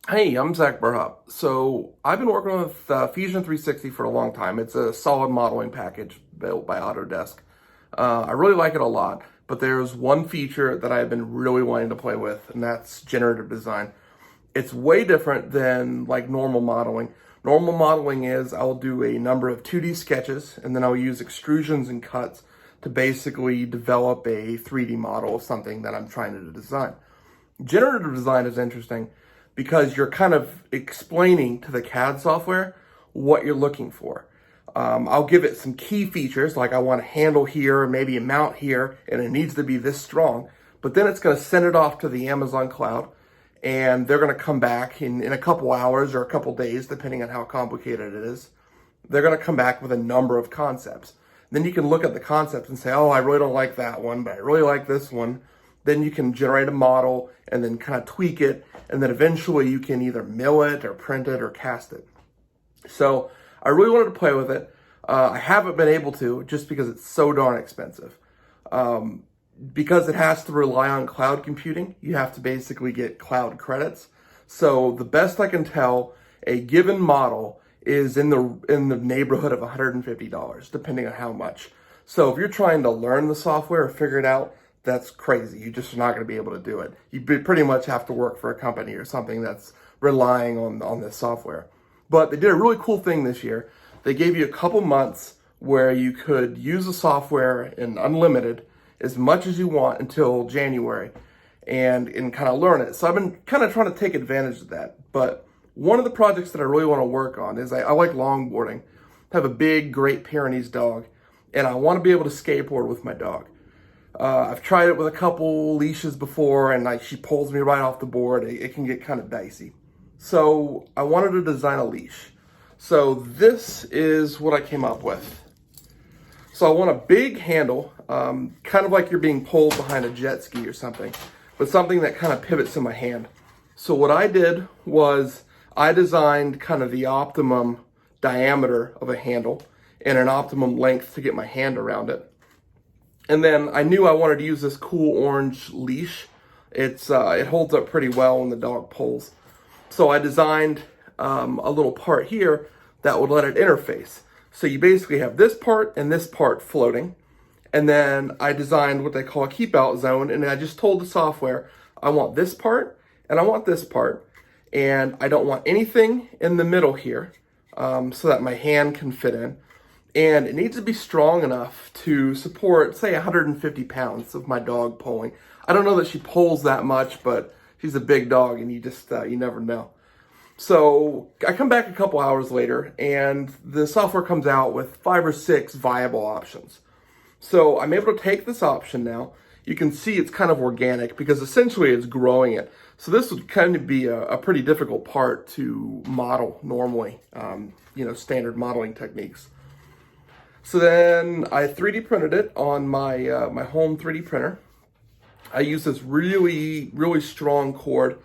Hey, I'm Zach Burhup. So I've been working with Fusion 360 for a long time. It's a solid modeling package built by Autodesk. I really like it a lot, but there's one feature that I've been really wanting to play with, and that's generative design. It's way different than like normal modeling. Normal modeling is I'll do a number of 2D sketches, and then I'll use extrusions and cuts to basically develop a 3D model of something that I'm trying to design. Generative design is interesting because you're kind of explaining to the CAD software what you're looking for. I'll give it some key features, like I want a handle here, maybe a mount here, and it needs to be this strong. But then it's going to send it off to the Amazon cloud, and they're going to come back in a couple hours or a couple days, depending on how complicated it is. They're going to come back with a number of concepts. Then you can look at the concepts and say, oh, I really don't like that one, but I really like this one. Then you can generate a model and then kind of tweak it. And then eventually you can either mill it or print it or cast it. So I really wanted to play with it. I haven't been able to just because it's so darn expensive. Because it has to rely on cloud computing, you have to basically get cloud credits. So the best I can tell, a given model is in the neighborhood of $150, depending on how much. So if you're trying to learn the software or figure it out, that's crazy. You just are not going to be able to do it. You pretty much have to work for a company or something that's relying on this software. But they did a really cool thing this year. They gave you a couple months where you could use the software in unlimited as much as you want until January and kind of learn it. So I've been kind of trying to take advantage of that. But one of the projects that I really want to work on is I like longboarding. I have a big Great Pyrenees dog, and I want to be able to skateboard with my dog. I've tried it with a couple leashes before, and she pulls me right off the board. It can get kind of dicey. So I wanted to design a leash. So this is what I came up with. So I want a big handle, kind of like you're being pulled behind a jet ski or something, but something that kind of pivots in my hand. So what I did was I designed kind of the optimum diameter of a handle and an optimum length to get my hand around it. And then I knew I wanted to use this cool orange leash. It holds up pretty well when the dog pulls. So I designed a little part here that would let it interface. So you basically have this part and this part floating. And then I designed what they call a keep out zone. And I just told the software, I want this part and I want this part. And I don't want anything in the middle here so that my hand can fit in. And it needs to be strong enough to support, say, 150 pounds of my dog pulling. I don't know that she pulls that much, but she's a big dog, and you never know. So I come back a couple hours later, and the software comes out with 5 or 6 viable options. So I'm able to take this option now. You can see it's kind of organic because essentially it's growing it. So this would kind of be a pretty difficult part to model normally, standard modeling techniques. So then I 3D printed it on my home 3D printer. I use this really, really strong cord.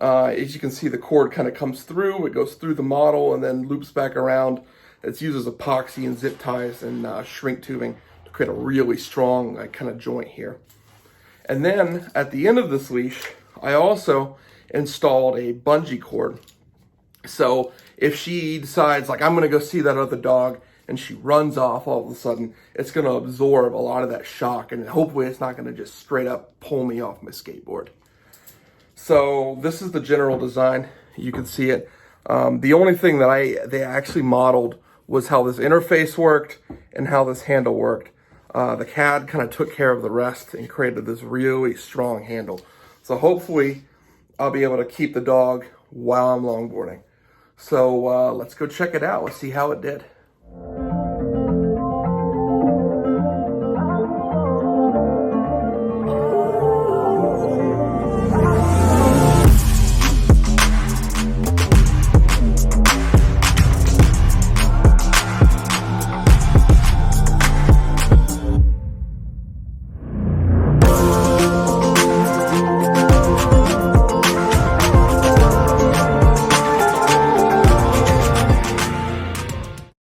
As you can see, the cord kind of comes through. It goes through the model and then loops back around. It's used as epoxy and zip ties and shrink tubing to create a really strong kind of joint here. And then at the end of this leash, I also installed a bungee cord. So if she decides, like, I'm going to go see that other dog, and she runs off all of a sudden, it's going to absorb a lot of that shock, and hopefully it's not going to just straight up pull me off my skateboard. So this is the general design. You can see it. The only thing that they actually modeled was how this interface worked and how this handle worked. The CAD kind of took care of the rest and created this really strong handle. So hopefully I'll be able to keep the dog while I'm longboarding. So let's go check it out. Let's see how it did.